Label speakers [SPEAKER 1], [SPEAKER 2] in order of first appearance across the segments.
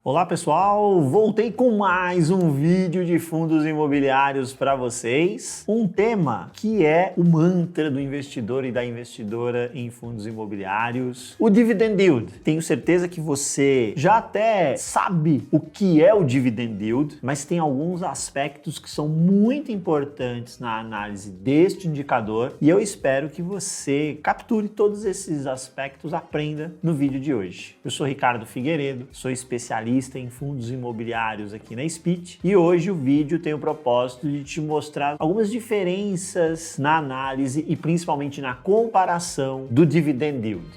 [SPEAKER 1] Olá pessoal, voltei com mais um vídeo de fundos imobiliários para vocês. Um tema que é o mantra do investidor e da investidora em fundos imobiliários, o dividend yield. Tenho certeza que você já até sabe o que é o dividend yield, mas tem alguns aspectos que são muito importantes na análise deste indicador e eu espero que você capture todos esses aspectos, aprenda no vídeo de hoje. Eu sou Ricardo Figueiredo, sou especialista em fundos imobiliários aqui na Speech e hoje o vídeo tem o propósito de te mostrar algumas diferenças na análise e principalmente na comparação do dividend yield.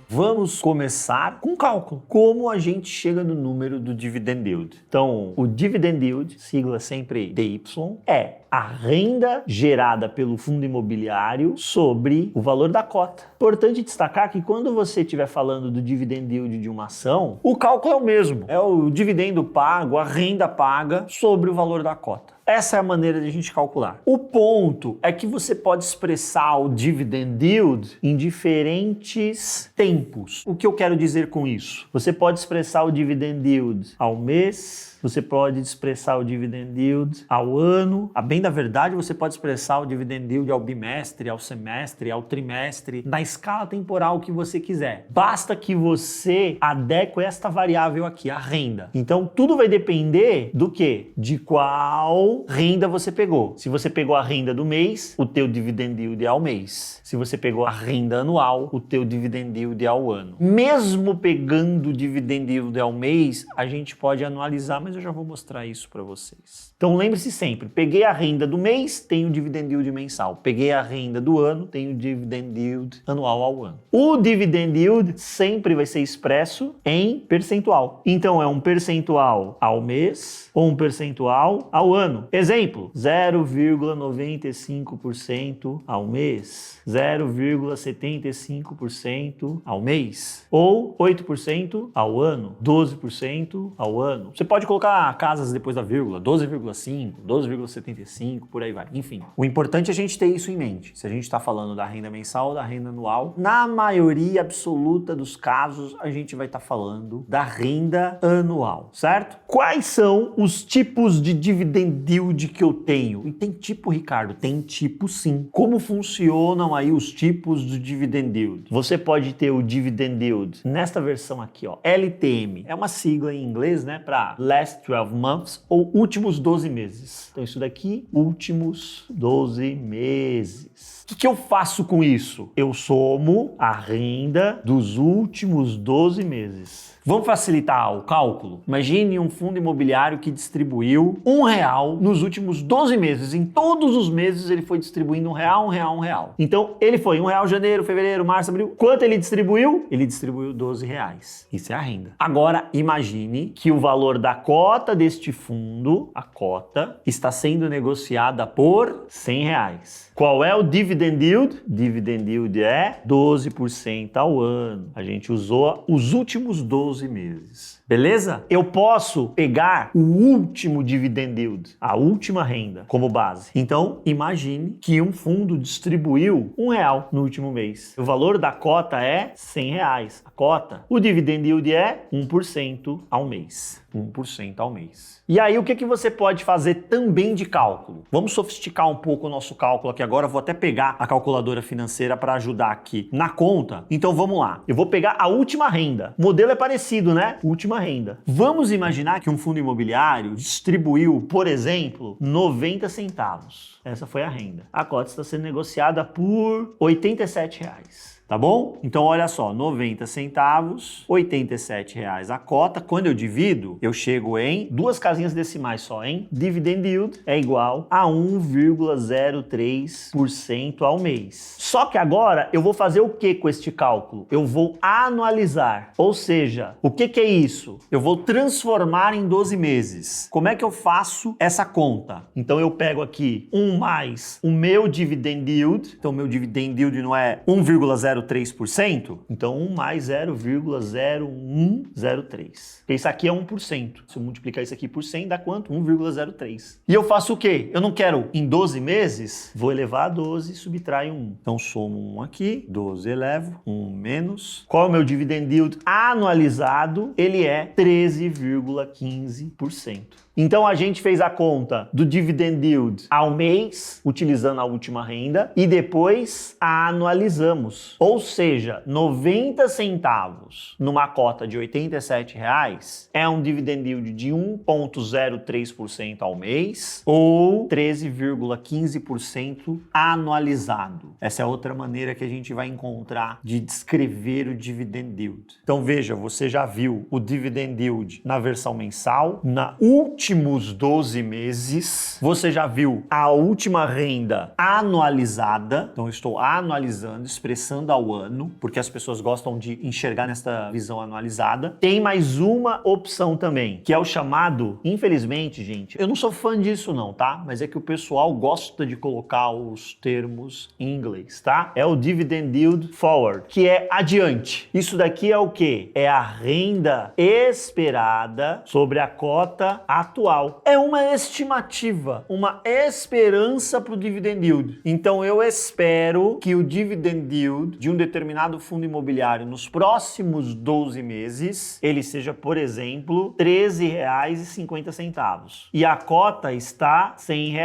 [SPEAKER 1] Vamos começar com cálculo. Como a gente chega no número do dividend yield? Então, o dividend yield, sigla sempre DY, é a renda gerada pelo fundo imobiliário sobre o valor da cota. Importante destacar que quando você estiver falando do dividend yield de uma ação, o cálculo é o mesmo. É o dividendo pago, a renda paga sobre o valor da cota. Essa é a maneira de a gente calcular. O ponto é que você pode expressar o dividend yield em diferentes tempos. O que eu quero dizer com isso? Você pode expressar o dividend yield ao mês, você pode expressar o dividend yield ao ano. A bem da verdade, você pode expressar o dividend yield ao bimestre, ao semestre, ao trimestre, na escala temporal que você quiser. Basta que você adeque esta variável aqui, a renda. Então, tudo vai depender do quê? De qual renda você pegou. Se você pegou a renda do mês, o teu dividend yield é ao mês. Se você pegou a renda anual, o teu dividend yield é ao ano. Mesmo pegando o dividend yield ao mês, a gente pode anualizar, mas eu já vou mostrar isso para vocês. Então lembre-se sempre, peguei a renda do mês, tenho o dividend yield mensal. Peguei a renda do ano, tenho o dividend yield anual ao ano. O dividend yield sempre vai ser expresso em percentual. Então é um percentual ao mês ou um percentual ao ano. Exemplo, 0,95% ao mês, 0,75% ao mês ou 8% ao ano, 12% ao ano. Você pode colocar casas depois da vírgula, 12,5, 12,75, por aí vai. Enfim, o importante é a gente ter isso em mente. Se a gente está falando da renda mensal ou da renda anual, na maioria absoluta dos casos, a gente vai estar falando da renda anual, certo? Quais são os tipos de dividend yield que eu tenho? E tem tipo, Ricardo? Tem tipo sim. Como funcionam aí os tipos do dividend yield? Você pode ter o dividend yield nesta versão aqui, ó, LTM. É uma sigla em inglês, né, para Last 12 Months ou últimos 12 meses. Então isso daqui, últimos 12 meses. O que eu faço com isso? Eu somo a renda dos últimos 12 meses. Vamos facilitar o cálculo? Imagine um fundo imobiliário que distribuiu R$1 nos últimos 12 meses. Em todos os meses ele foi distribuindo R$1, R$1. Então ele foi R$1 janeiro, fevereiro, março, abril. Quanto ele distribuiu? Ele distribuiu R$12. Isso é a renda. Agora imagine que o valor da cota deste fundo, a cota, está sendo negociada por R$100. Qual é o dividend yield? Dividend yield é 12% ao ano. A gente usou os últimos 12 meses. Beleza? Eu posso pegar o último dividend yield, a última renda, como base. Então, imagine que um fundo distribuiu R$1 no último mês. O valor da cota é R$100. A cota. O dividend yield é 1% ao mês. 1% ao mês. E aí, o que você pode fazer também de cálculo? Vamos sofisticar um pouco o nosso cálculo aqui agora. Eu vou até pegar a calculadora financeira para ajudar aqui na conta. Então, vamos lá. Eu vou pegar a última renda. O modelo é parecido, né? Última renda. Vamos imaginar que um fundo imobiliário distribuiu, por exemplo, 90 centavos. Essa foi a renda. A cota está sendo negociada por R$87. Tá bom? Então, olha só, 90 centavos, R$87 a cota. Quando eu divido, eu chego em duas casinhas decimais só, hein? Dividend yield é igual a 1,03% ao mês. Só que agora eu vou fazer o que com este cálculo? Eu vou anualizar. Ou seja, o que é isso? Eu vou transformar em 12 meses. Como é que eu faço essa conta? Então, eu pego aqui 1 mais o meu dividend yield. Então, meu dividend yield não é 1,03%, 0,03%, então 1 mais 0,0103. Isso aqui é 1%. Se eu multiplicar isso aqui por 100, dá quanto? 1,03. E eu faço o quê? Eu não quero em 12 meses, vou elevar a 12 e subtraio 1. Então somo 1 aqui, 12 elevo, 1 menos. Qual é o meu dividend yield anualizado? Ele é 13,15%. Então a gente fez a conta do dividend yield ao mês, utilizando a última renda, e depois a anualizamos. Ou seja, 90 centavos numa cota de R$ 87,00 é um dividend yield de 1,03% ao mês ou 13,15% anualizado. Essa é outra maneira que a gente vai encontrar de descrever o dividend yield. Então veja, você já viu o dividend yield na versão mensal, na últimos 12 meses, você já viu a última renda anualizada, então eu estou anualizando, expressando ao ano, porque as pessoas gostam de enxergar nessa visão anualizada. Tem mais uma opção também, que é o chamado, infelizmente, gente, eu não sou fã disso não, tá? Mas é que o pessoal gosta de colocar os termos em inglês, tá? É o dividend yield forward, que é adiante. Isso daqui é o quê? É a renda esperada sobre a cota atual. É uma estimativa, uma esperança para o dividend yield. Então eu espero que o dividend yield de um determinado fundo imobiliário nos próximos 12 meses, ele seja, por exemplo, R$ 13,50. E a cota está R$ 100.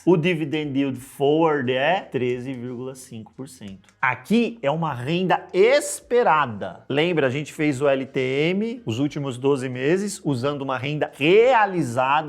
[SPEAKER 1] O dividend yield forward é 13,5%. Aqui é uma renda esperada. Lembra, a gente fez o LTM os últimos 12 meses usando uma renda realizada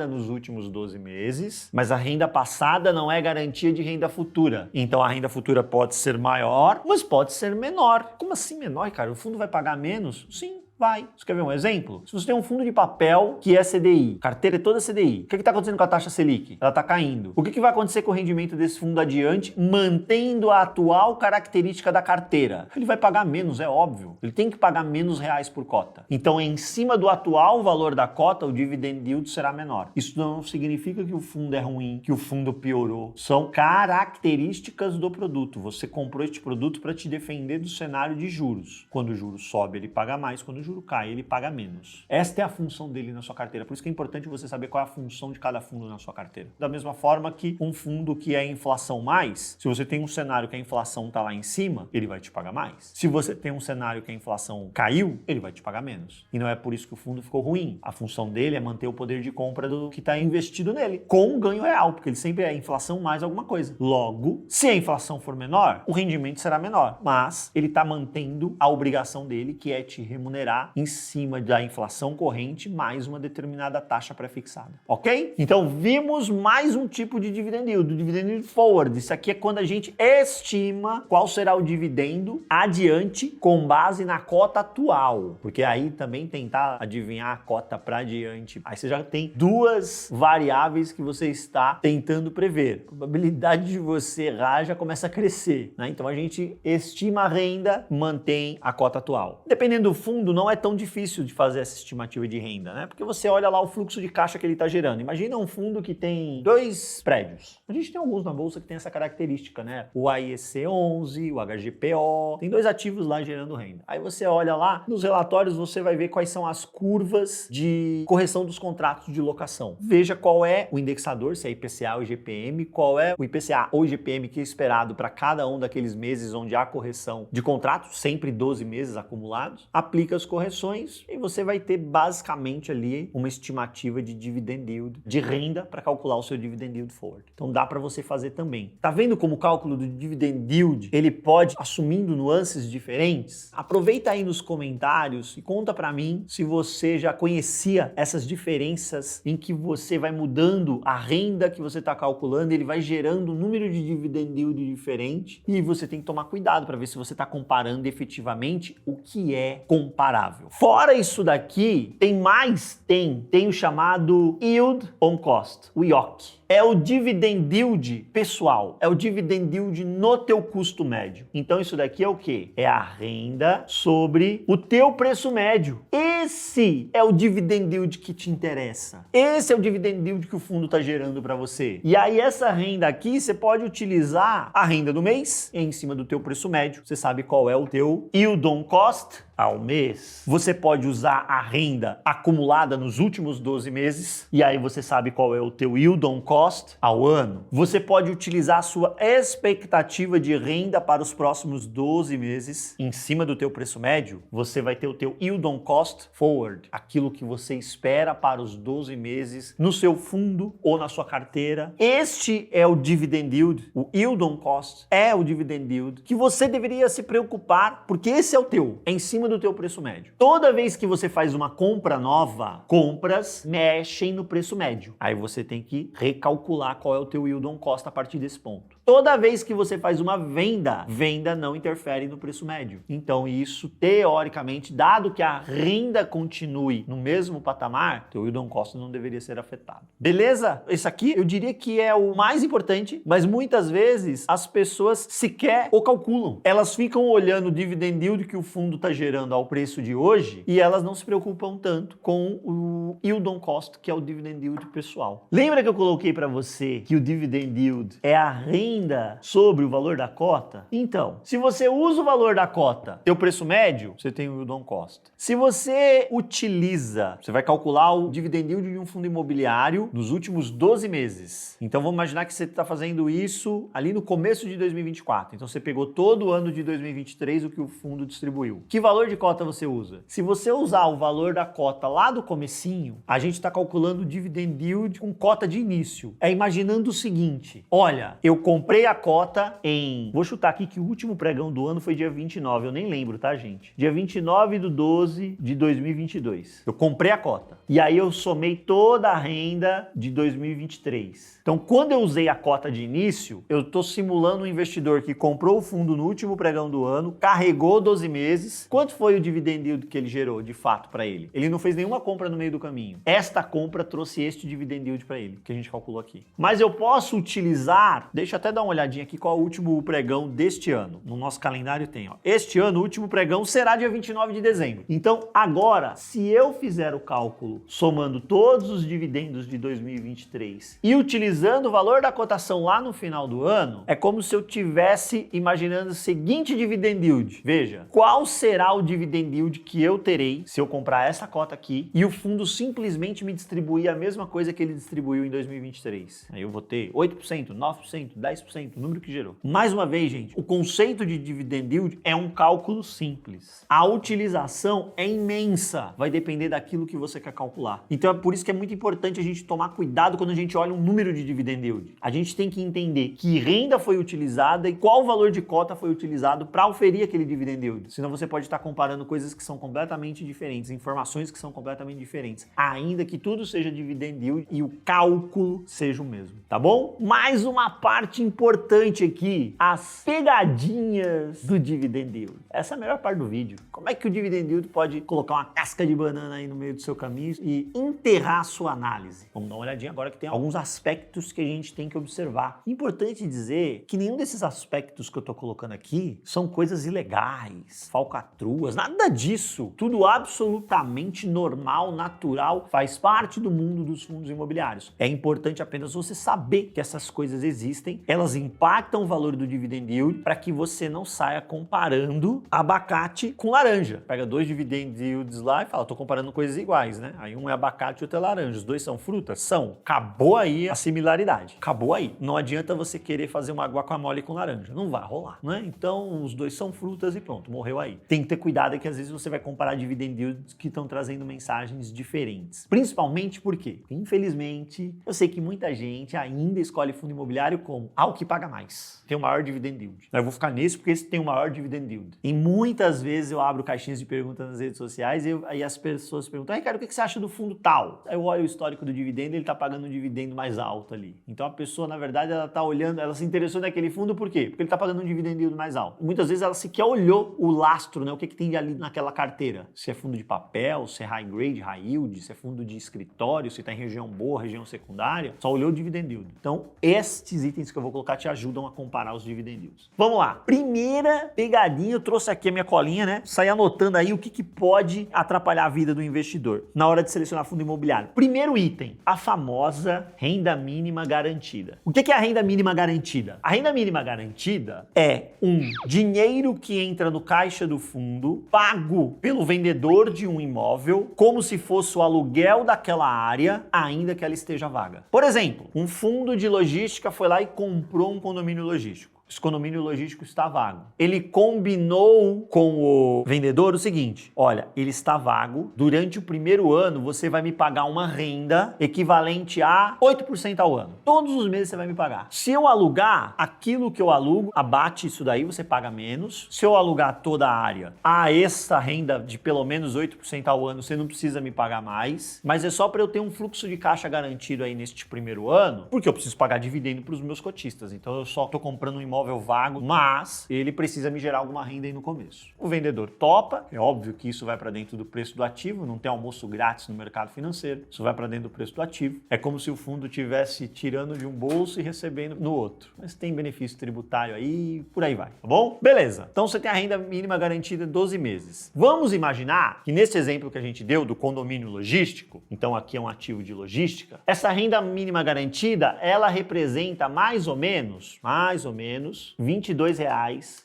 [SPEAKER 1] nos últimos 12 meses, mas a renda passada não é garantia de renda futura. Então a renda futura pode ser maior, mas pode ser menor. Como assim menor, cara? O fundo vai pagar menos? Sim. Vai. Você quer ver um exemplo? Se você tem um fundo de papel que é CDI, carteira é toda CDI, o que está acontecendo com a taxa Selic? Ela está caindo. O que vai acontecer com o rendimento desse fundo adiante, mantendo a atual característica da carteira? Ele vai pagar menos, é óbvio. Ele tem que pagar menos reais por cota. Então, em cima do atual valor da cota, o dividend yield será menor. Isso não significa que o fundo é ruim, que o fundo piorou. São características do produto. Você comprou este produto para te defender do cenário de juros. Quando o juro sobe, ele paga mais. Quando o juro cai, ele paga menos. Esta é a função dele na sua carteira. Por isso que é importante você saber qual é a função de cada fundo na sua carteira. Da mesma forma que um fundo que é inflação mais, se você tem um cenário que a inflação está lá em cima, ele vai te pagar mais. Se você tem um cenário que a inflação caiu, ele vai te pagar menos. E não é por isso que o fundo ficou ruim. A função dele é manter o poder de compra do que está investido nele, com um ganho real, porque ele sempre é inflação mais alguma coisa. Logo, se a inflação for menor, o rendimento será menor, mas ele está mantendo a obrigação dele, que é te remunerar em cima da inflação corrente mais uma determinada taxa pré-fixada, ok? Então vimos mais um tipo de dividend yield, o dividend yield forward. Isso aqui é quando a gente estima qual será o dividendo adiante com base na cota atual, porque aí também tentar adivinhar a cota para adiante, aí você já tem duas variáveis que você está tentando prever. A probabilidade de você errar já começa a crescer, né? Então a gente estima a renda, mantém a cota atual. Dependendo do fundo, não é tão difícil de fazer essa estimativa de renda, né? Porque você olha lá o fluxo de caixa que ele está gerando. Imagina um fundo que tem 2 prédios. A gente tem alguns na bolsa que tem essa característica, né? O AIEC 11, o HGPO, tem 2 ativos lá gerando renda. Aí você olha lá, nos relatórios você vai ver quais são as curvas de correção dos contratos de locação. Veja qual é o indexador, se é IPCA ou IGPM, qual é o IPCA ou IGPM que é esperado para cada um daqueles meses onde há correção de contratos, sempre 12 meses acumulados. Aplica as correções e você vai ter basicamente ali uma estimativa de dividend yield, de renda para calcular o seu dividend yield forward. Então dá para você fazer também. Tá vendo como o cálculo do dividend yield, ele pode assumindo nuances diferentes? Aproveita aí nos comentários e conta para mim se você já conhecia essas diferenças em que você vai mudando a renda que você está calculando, ele vai gerando um número de dividend yield diferente e você tem que tomar cuidado para ver se você está comparando efetivamente o que é comparável. comparável. Fora isso daqui, tem o chamado Yield on Cost, o IOC. É o dividend yield pessoal, é o dividend yield no teu custo médio. Então isso daqui é o quê? É a renda sobre o teu preço médio. Esse é o dividend yield que te interessa. Esse é o dividend yield que o fundo está gerando para você. E aí essa renda aqui, você pode utilizar a renda do mês em cima do teu preço médio. Você sabe qual é o teu yield on cost ao mês. Você pode usar a renda acumulada nos últimos 12 meses, e aí você sabe qual é o teu yield on cost ao ano. Você pode utilizar a sua expectativa de renda para os próximos 12 meses em cima do teu preço médio. Você vai ter o teu yield on cost forward, aquilo que você espera para os 12 meses no seu fundo ou na sua carteira. Este é o dividend yield, o yield on cost é o dividend yield que você deveria se preocupar, porque esse é o teu, é em cima do teu preço médio. Toda vez que você faz uma compra nova, compras mexem no preço médio. Aí você tem que recalcular qual é o teu yield on cost a partir desse ponto. Toda vez que você faz uma venda, venda não interfere no preço médio. Então isso, teoricamente, dado que a renda continue no mesmo patamar, teu yield on cost não deveria ser afetado. Beleza? Esse aqui eu diria que é o mais importante, mas muitas vezes as pessoas sequer o calculam. Elas ficam olhando o dividend yield que o fundo está gerando ao preço de hoje e elas não se preocupam tanto com o yield on cost, que é o dividend yield pessoal. Lembra que eu coloquei para você que o dividend yield é a renda sobre o valor da cota? Então, se você usa o valor da cota, teu preço médio, você tem o yield on cost. Se você utiliza, você vai calcular o dividend yield de um fundo imobiliário nos últimos 12 meses. Então vamos imaginar que você está fazendo isso ali no começo de 2024. Então você pegou todo o ano de 2023 o que o fundo distribuiu. Que valor de cota você usa? Se você usar o valor da cota lá do comecinho, a gente está calculando o dividend yield com cota de início. É imaginando o seguinte, olha, eu comprei a cota em... Vou chutar aqui que o último pregão do ano foi dia 29, eu nem lembro, tá, gente? Dia 29/12 de 2022. Eu comprei a cota. E aí eu somei toda a renda de 2023. Então, quando eu usei a cota de início, eu estou simulando um investidor que comprou o fundo no último pregão do ano, carregou 12 meses. Quanto foi o dividend yield que ele gerou, de fato, para ele? Ele não fez nenhuma compra no meio do caminho. Esta compra trouxe este dividend yield para ele, que a gente calculou aqui. Mas eu posso utilizar, deixa eu até dar uma olhadinha aqui qual é o último pregão deste ano. No nosso calendário tem, ó. Este ano, o último pregão será dia 29 de dezembro. Então, agora, se eu fizer o cálculo somando todos os dividendos de 2023 e utilizando o valor da cotação lá no final do ano, é como se eu tivesse imaginando o seguinte dividend yield. Veja, qual será o dividend yield que eu terei se eu comprar essa cota aqui e o fundo simplesmente me distribuir a mesma coisa que ele distribuiu em 2023? Aí eu vou ter 8%, 9%, 10%, o número que gerou. Mais uma vez, gente, o conceito de dividend yield é um cálculo simples. A utilização é imensa, vai depender daquilo que você quer calcular. Então é por isso que é muito importante a gente tomar cuidado quando a gente olha um número de dividend yield. A gente tem que entender que renda foi utilizada e qual valor de cota foi utilizado para oferir aquele dividend yield. Senão você pode estar comparando coisas que são completamente diferentes, informações que são completamente diferentes, ainda que tudo seja dividend yield e o cálculo seja o mesmo, tá bom? Mais uma parte importante aqui, as pegadinhas do dividend yield. Essa é a melhor parte do vídeo. Como é que o dividend yield pode colocar uma casca de banana aí no meio do seu caminho e enterrar a sua análise? Vamos dar uma olhadinha agora que tem alguns aspectos que a gente tem que observar. Importante dizer que nenhum desses aspectos que eu tô colocando aqui são coisas ilegais, falcatruas, nada disso. Tudo absolutamente normal, natural, faz parte do mundo dos fundos imobiliários. É importante apenas você saber que essas coisas existem, elas impactam o valor do dividend yield para que você não saia comparando abacate com laranja. Pega dois dividend yields lá e fala, tô comparando coisas iguais, né? Aí um é abacate e outro é laranja. Os dois são frutas? São. Acabou aí a similaridade. Acabou aí. Não adianta você querer fazer uma guacamole com laranja. Não vai rolar, né? Então, os dois são frutas e pronto, morreu aí. Tem que ter cuidado que às vezes você vai comparar dividend yields que estão trazendo mensagens diferentes. Principalmente porque, infelizmente, eu sei que muita gente ainda escolhe fundo imobiliário como a o que paga mais, tem o maior dividend yield. Eu vou ficar nesse porque esse tem o maior dividend yield. E muitas vezes eu abro caixinhas de perguntas nas redes sociais e aí as pessoas perguntam, Ricardo, o que você acha do fundo tal? Aí eu olho o histórico do dividendo, ele está pagando um dividendo mais alto ali. Então a pessoa, na verdade, ela está olhando, ela se interessou naquele fundo por quê? Porque ele está pagando um dividend yield mais alto. Muitas vezes ela sequer olhou o lastro, né? O que tem ali naquela carteira. Se é fundo de papel, se é high grade, high yield, se é fundo de escritório, se está em região boa, região secundária, só olhou o dividend yield. Então, estes itens que eu vou colocar te ajudam a comparar os dividend yields. Vamos lá. Primeira pegadinha, eu trouxe aqui a minha colinha, né? Saí anotando aí o que pode atrapalhar a vida do investidor na hora de selecionar fundo imobiliário. Primeiro item, a famosa renda mínima garantida. O que é a renda mínima garantida? A renda mínima garantida é um dinheiro que entra no caixa do fundo, pago pelo vendedor de um imóvel, como se fosse o aluguel daquela área, ainda que ela esteja vaga. Por exemplo, um fundo de logística foi lá e comprou um condomínio logístico. Esse condomínio logístico está vago. Ele combinou com o vendedor o seguinte, olha, ele está vago, durante o primeiro ano você vai me pagar uma renda equivalente a 8% ao ano. Todos os meses você vai me pagar. Se eu alugar, aquilo que eu alugo, abate isso daí, você paga menos. Se eu alugar toda a área, essa renda de pelo menos 8% ao ano, você não precisa me pagar mais, mas é só para eu ter um fluxo de caixa garantido aí neste primeiro ano, porque eu preciso pagar dividendo para os meus cotistas. Então eu só estou comprando um imóvel vago, mas ele precisa me gerar alguma renda aí no começo. O vendedor topa, é óbvio que isso vai para dentro do preço do ativo, não tem almoço grátis no mercado financeiro, isso vai para dentro do preço do ativo. É como se o fundo estivesse tirando de um bolso e recebendo no outro. Mas tem benefício tributário aí, por aí vai, tá bom? Beleza, então você tem a renda mínima garantida 12 meses. Vamos imaginar que nesse exemplo que a gente deu do condomínio logístico, então aqui é um ativo de logística, essa renda mínima garantida, ela representa mais ou menos R$22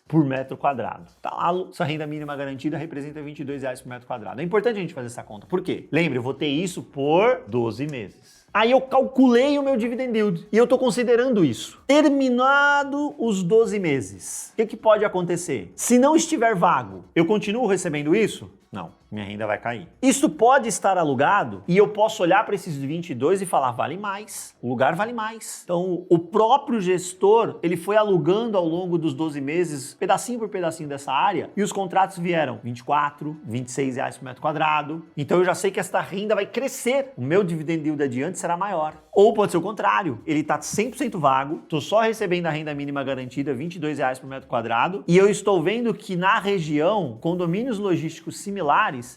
[SPEAKER 1] por metro quadrado. Tá lá, essa renda mínima garantida representa R$22 por metro quadrado. É importante a gente fazer essa conta. Por quê? Lembre, eu vou ter isso por 12 meses. Aí eu calculei o meu dividend yield e eu estou considerando isso. Terminado os 12 meses, o que pode acontecer? Se não estiver vago, eu continuo recebendo isso? Não, minha renda vai cair. Isso pode estar alugado e eu posso olhar para esses 22 e falar, vale mais, o lugar vale mais. Então, o próprio gestor, ele foi alugando ao longo dos 12 meses, pedacinho por pedacinho dessa área, e os contratos vieram 24, R$26 por metro quadrado. Então, eu já sei que esta renda vai crescer. O meu dividend yield adiante será maior. Ou pode ser o contrário, ele está 100% vago, estou só recebendo a renda mínima garantida, R$22 por metro quadrado, e eu estou vendo que na região, condomínios logísticos similares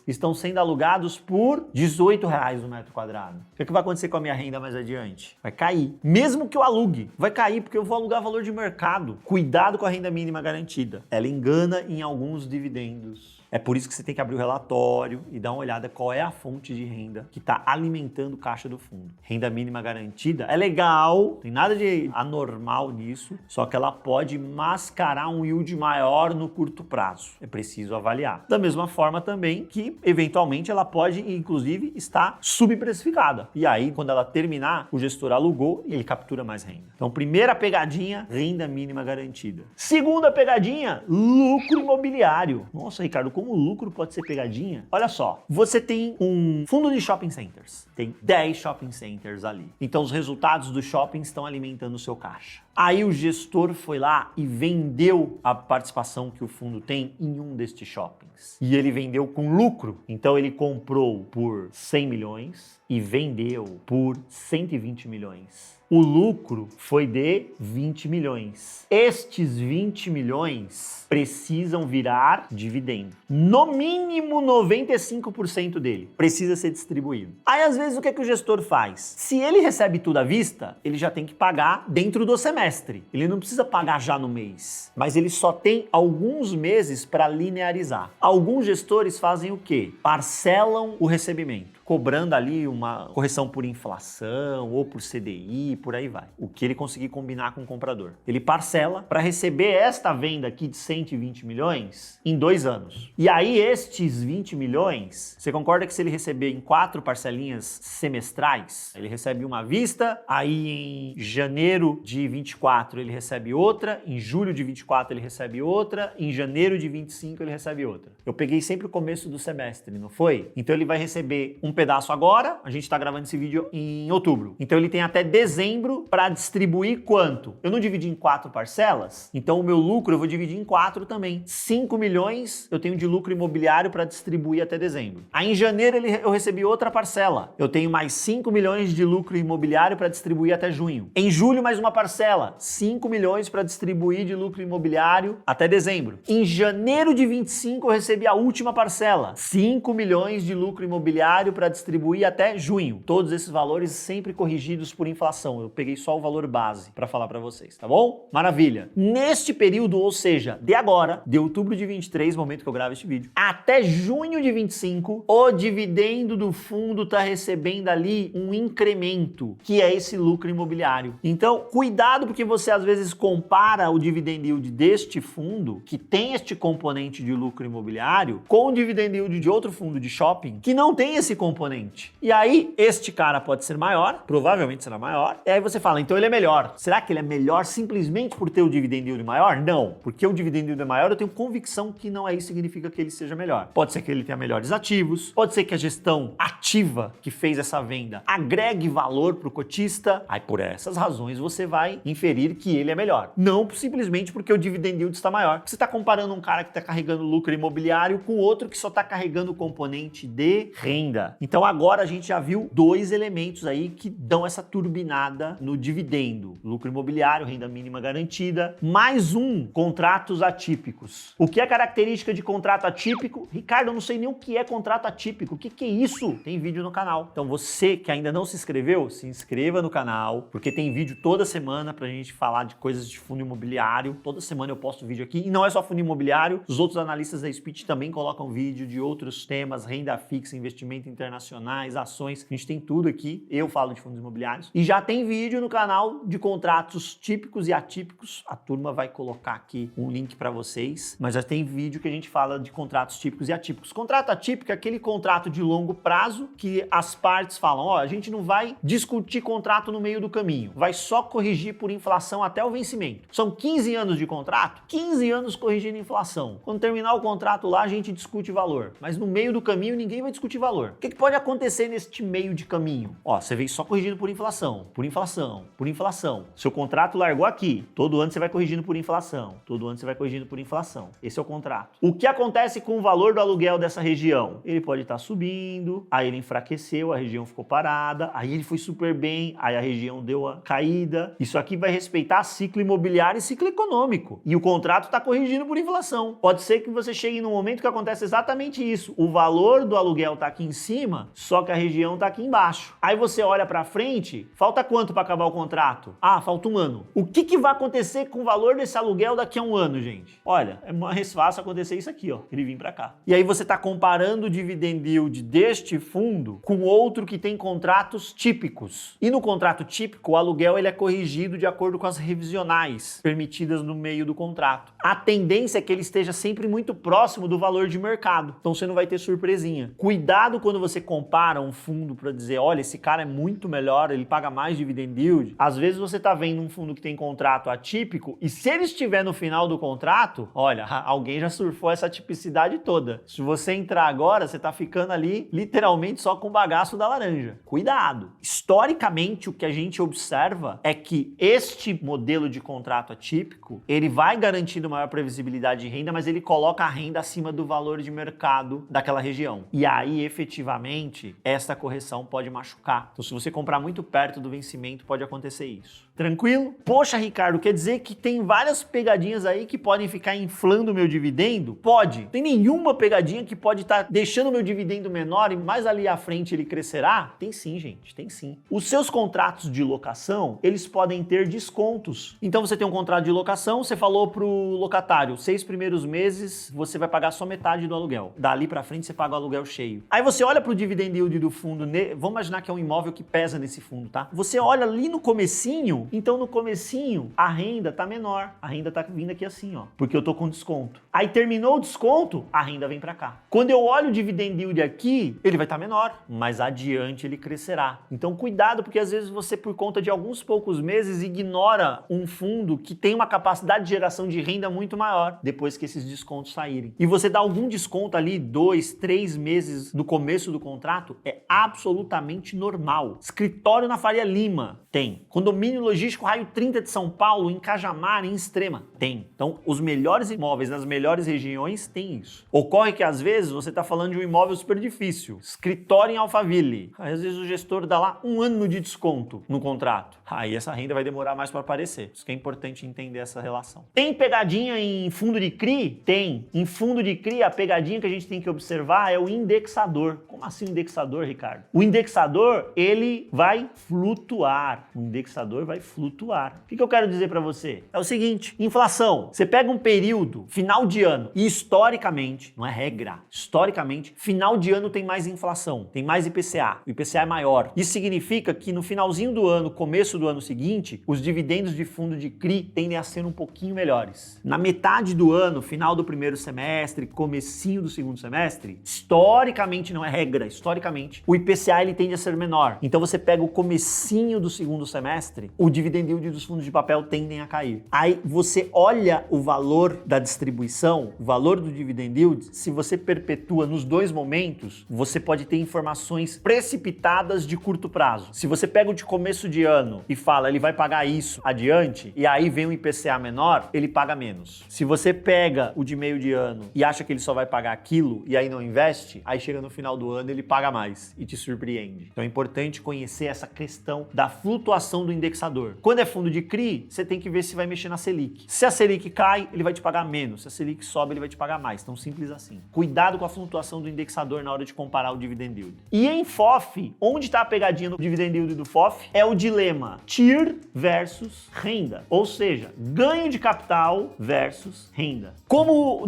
[SPEAKER 1] estão sendo alugados por R$18 no metro quadrado. O que vai acontecer com a minha renda mais adiante? Vai cair. Mesmo que eu alugue, vai cair porque eu vou alugar valor de mercado. Cuidado com a renda mínima garantida. Ela engana em alguns dividendos. É por isso que você tem que abrir o relatório e dar uma olhada qual é a fonte de renda que está alimentando o caixa do fundo. Renda mínima garantida é legal, tem nada de anormal nisso, só que ela pode mascarar um yield maior no curto prazo. É preciso avaliar. Da mesma forma também que, eventualmente, ela pode, inclusive, estar subprecificada. E aí, quando ela terminar, o gestor alugou e ele captura mais renda. Então, primeira pegadinha, renda mínima garantida. Segunda pegadinha, lucro imobiliário. Nossa, Ricardo, como o lucro pode ser pegadinha? Olha só, você tem um fundo de shopping centers, tem 10 shopping centers ali. Então os resultados do shopping estão alimentando o seu caixa. Aí o gestor foi lá e vendeu a participação que o fundo tem em um destes shoppings. E ele vendeu com lucro. Então ele comprou por 100 milhões e vendeu por 120 milhões. O lucro foi de 20 milhões. Estes 20 milhões precisam virar dividendo. No mínimo 95% dele precisa ser distribuído. Aí às vezes o que é que o gestor faz? Se ele recebe tudo à vista, ele já tem que pagar dentro do semestre. Ele não precisa pagar já no mês, mas ele só tem alguns meses para linearizar. Alguns gestores fazem o quê? Parcelam o recebimento, cobrando ali uma correção por inflação ou por CDI, por aí vai. O que ele conseguir combinar com o comprador. Ele parcela para receber esta venda aqui de 120 milhões em 2 anos. E aí estes 20 milhões, você concorda que se ele receber em 4 parcelinhas semestrais, ele recebe uma à vista, aí em janeiro de 24 ele recebe outra, em julho de 24 ele recebe outra, em janeiro de 25 ele recebe outra. Eu peguei sempre o começo do semestre, não foi? Então ele vai receber um pedaço agora, a gente está gravando esse vídeo em outubro. Então ele tem até dezembro para distribuir quanto? Eu não dividi em 4 parcelas, então o meu lucro eu vou dividir em 4 também. 5 milhões eu tenho de lucro imobiliário para distribuir até dezembro. Aí em janeiro eu recebi outra parcela. Eu tenho mais 5 milhões de lucro imobiliário para distribuir até junho. Em julho mais uma parcela, 5 milhões para distribuir de lucro imobiliário até dezembro. Em janeiro de 25 eu recebi a última parcela, 5 milhões de lucro imobiliário para distribuir até junho. Todos esses valores sempre corrigidos por inflação. Eu peguei só o valor base para falar para vocês, tá bom? Maravilha. Neste período, ou seja, de agora, de outubro de 23, momento que eu gravo este vídeo, até junho de 25, o dividendo do fundo está recebendo ali um incremento, que é esse lucro imobiliário. Então, cuidado porque você às vezes compara o dividend yield deste fundo, que tem este componente de lucro imobiliário, com o dividend yield de outro fundo de shopping, que não tem esse componente. E aí, este cara pode ser maior, provavelmente será maior, e aí você fala, então ele é melhor. Será que ele é melhor simplesmente por ter o dividend yield maior? Não, porque o dividend yield é maior, eu tenho convicção que não é isso que significa que ele seja melhor. Pode ser que ele tenha melhores ativos, pode ser que a gestão ativa que fez essa venda agregue valor para o cotista, aí por essas razões você vai inferir que ele é melhor. Não simplesmente porque o dividend yield está maior. Você está comparando um cara que está carregando lucro imobiliário com outro que só está carregando o componente de renda. Então agora a gente já viu 2 elementos aí que dão essa turbinada no dividendo. Lucro imobiliário, renda mínima garantida, mais um, contratos atípicos. O que é característica de contrato atípico? Ricardo, eu não sei nem o que é contrato atípico. O que é isso? Tem vídeo no canal. Então você que ainda não se inscreveu, se inscreva no canal, porque tem vídeo toda semana pra gente falar de coisas de fundo imobiliário. Toda semana eu posto vídeo aqui. E não é só fundo imobiliário, os outros analistas da Speech também colocam vídeo de outros temas, renda fixa, investimento internacionais, ações. A gente tem tudo aqui. Eu falo de fundos imobiliários. E já tem vídeo no canal de contratos típicos e atípicos. A turma vai colocar aqui um link para vocês. Mas já tem vídeo que a gente fala de contratos típicos e atípicos. Contrato atípico é aquele contrato de longo prazo que as partes falam, ó, a gente não vai discutir contrato no meio do caminho. Vai só corrigir por inflação até o vencimento. São 15 anos de contrato, 15 anos corrigindo inflação. Quando terminar o contrato lá, a gente discute valor. Mas no meio do caminho, ninguém vai discutir valor. O que pode acontecer neste meio de caminho? Ó, você veio só corrigindo por inflação, por inflação, por inflação. Seu contrato largou aqui. Todo ano você vai corrigindo por inflação. Todo ano você vai corrigindo por inflação. Esse é o contrato. O que acontece com o valor do aluguel dessa região? Ele pode estar subindo, aí ele enfraqueceu, a região ficou parada, aí ele foi super bem, aí a região deu a caída. Isso aqui vai respeitar ciclo imobiliário e ciclo econômico. E o contrato está corrigindo por inflação. Pode ser que você chegue num momento que acontece exatamente isso. O valor do aluguel está aqui em cima, só que a região está aqui embaixo. Aí você olha para frente, falta quanto para acabar o contrato? Ah, falta um ano. O que vai acontecer com o valor desse aluguel daqui a um ano, gente? Olha, é mais fácil acontecer isso aqui, ó, ele vir para cá. E aí você está comparando o dividend yield deste fundo com outro que tem contratos típicos. E no contrato típico, o aluguel ele é corrigido de acordo com as revisionais permitidas no meio do contrato. A tendência é que ele esteja sempre muito próximo do valor de mercado. Então você não vai ter surpresinha. Cuidado quando você compara um fundo para dizer, olha, esse cara é muito melhor, ele paga mais dividend yield. Às vezes você está vendo um fundo que tem contrato atípico e se ele estiver no final do contrato, olha, alguém já surfou essa tipicidade toda. Se você entrar agora, você está ficando ali literalmente só com o bagaço da laranja. Cuidado! Historicamente, o que a gente observa é que este modelo de contrato atípico, ele vai garantindo maior previsibilidade de renda, mas ele coloca a renda acima do valor de mercado daquela região. E aí, efetivamente, essa correção pode machucar. Então, se você comprar muito perto do vencimento, pode acontecer isso. Tranquilo? Poxa, Ricardo, quer dizer que tem várias pegadinhas aí que podem ficar inflando o meu dividendo? Pode. Tem nenhuma pegadinha que pode estar deixando o meu dividendo menor e mais ali à frente ele crescerá? Tem sim, gente, tem sim. Os seus contratos de locação, eles podem ter descontos. Então você tem um contrato de locação, você falou pro locatário, 6 primeiros meses você vai pagar só metade do aluguel. Dali pra frente você paga o aluguel cheio. Aí você olha pro dividend yield do fundo, vamos imaginar que é um imóvel que pesa nesse fundo, tá? Você olha ali no comecinho, então no comecinho a renda tá menor. A renda tá vindo aqui assim, ó, porque eu tô com desconto. Aí terminou o desconto, a renda vem pra cá. Quando eu olho o dividend yield aqui, ele vai estar menor, mas adiante ele crescerá. Então cuidado, porque às vezes você, por conta de alguns poucos meses, ignora um fundo que tem uma capacidade de geração de renda muito maior depois que esses descontos saírem. E você dá algum desconto ali, 2, 3 meses no começo do contrato é absolutamente normal. Escritório na Faria Lima, tem. Condomínio logístico Raio 30 de São Paulo, em Cajamar, em Extrema, tem. Então, os melhores imóveis nas melhores regiões tem isso. Ocorre que às vezes você está falando de um imóvel super difícil, escritório em Alphaville. Às vezes o gestor dá lá 1 ano de desconto no contrato. Aí essa renda vai demorar mais para aparecer. Isso que é importante entender essa relação. Tem pegadinha em fundo de CRI? Tem. Em fundo de CRI, a pegadinha que a gente tem que observar é o indexador. Como assim o indexador, Ricardo? O indexador, ele vai flutuar. O indexador vai flutuar. O que eu quero dizer para você? É o seguinte, inflação. Você pega um período, final de ano, e historicamente, não é regra, historicamente, final de ano tem mais inflação, tem mais IPCA. O IPCA é maior. Isso significa que no finalzinho do ano, começo do ano seguinte, os dividendos de fundo de CRI tendem a ser um pouquinho melhores. Na metade do ano, final do primeiro semestre, comecinho do segundo semestre, historicamente, não é regra, historicamente, o IPCA ele tende a ser menor. Então você pega o comecinho do segundo semestre, o dividend yield dos fundos de papel tendem a cair. Aí você olha o valor da distribuição, o valor do dividend yield, se você perpetua nos dois momentos, você pode ter informações precipitadas de curto prazo. Se você pega o de começo de ano e fala, ele vai pagar isso adiante, e aí vem um IPCA menor, ele paga menos. Se você pega o de meio de ano e acha que ele só vai pagar aquilo e aí não investe, aí chega no final do ano ele paga mais e te surpreende. Então é importante conhecer essa questão da flutuação do indexador. Quando é fundo de CRI, você tem que ver se vai mexer na Selic. Se a Selic cai, ele vai te pagar menos. Se a Selic sobe, ele vai te pagar mais. Tão simples assim. Cuidado com a flutuação do indexador na hora de comparar o dividend yield. E em FOF, onde está a pegadinha do dividend yield do FOF? É o dilema TIR versus renda. Ou seja, ganho de capital versus renda.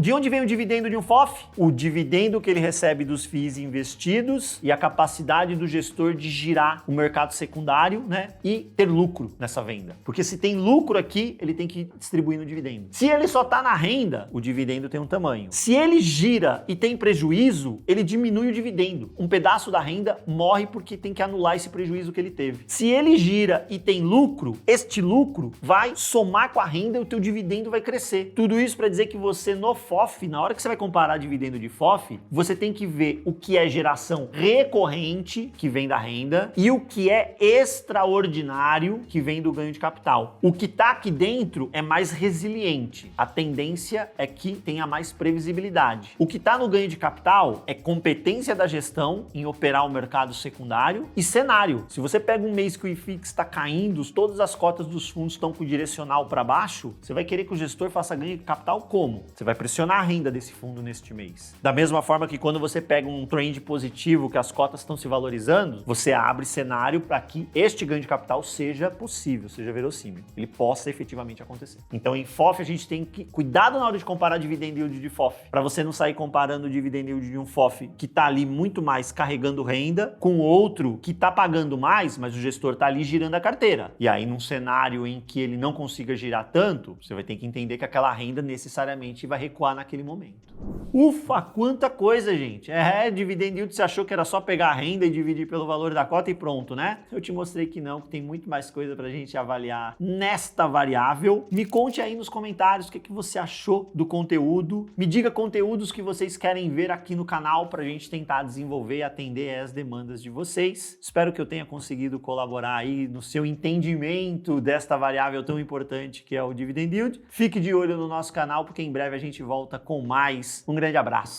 [SPEAKER 1] De onde vem o dividendo de um FOF? O dividendo que ele recebe dos FIIs investidos e a capacidade do gestor de girar o mercado secundário, né? E ter lucro nessa venda. Porque se tem lucro aqui, ele tem que distribuir no dividendo. Se ele só está na renda, o dividendo tem um tamanho. Se ele gira e tem prejuízo, ele diminui o dividendo. Um pedaço da renda morre porque tem que anular esse prejuízo que ele teve. Se ele gira e tem lucro, este lucro vai somar com a renda e o teu dividendo vai crescer. Tudo isso para dizer que você no FOF, na hora que você vai comparar dividendo de FOF, você tem que ver o que é geração recorrente, que vem da renda, e o que é extraordinário, que vem do ganho de capital. O que está aqui dentro é mais resiliente. A tendência é que tenha mais previsibilidade. O que está no ganho de capital é competência da gestão em operar o mercado secundário e cenário. Se você pega um mês que o IFIX está caindo, todas as cotas dos fundos estão com o direcional para baixo, você vai querer que o gestor faça ganho de capital como? Você vai pressionar a renda desse fundo neste mês. Da mesma forma que quando você pega um trend positivo, que as cotas estão se valorizando, você abre cenário para que este ganho de capital seja possível, seja verossímil, ele possa efetivamente acontecer. Então em FOF a gente tem que cuidado na hora de comparar dividend yield de FOF, para você não sair comparando o dividend yield de um FOF que está ali muito mais carregando renda com outro que está pagando mais, mas o gestor está ali girando a carteira. E aí num cenário em que ele não consiga girar tanto, você vai ter que entender que aquela renda necessariamente vai recuar naquele momento. Ufa, quanta coisa, gente! Dividend yield, você achou que era só pegar a renda e dividir pelo valor da cota e pronto, né? Eu te mostrei que não, que tem muito mais coisa pra gente avaliar nesta variável. Me conte aí nos comentários o que você achou do conteúdo. Me diga conteúdos que vocês querem ver aqui no canal pra gente tentar desenvolver e atender as demandas de vocês. Espero que eu tenha conseguido colaborar aí no seu entendimento desta variável tão importante que é o dividend yield. Fique de olho no nosso canal porque em breve a gente volta com mais. Um grande abraço.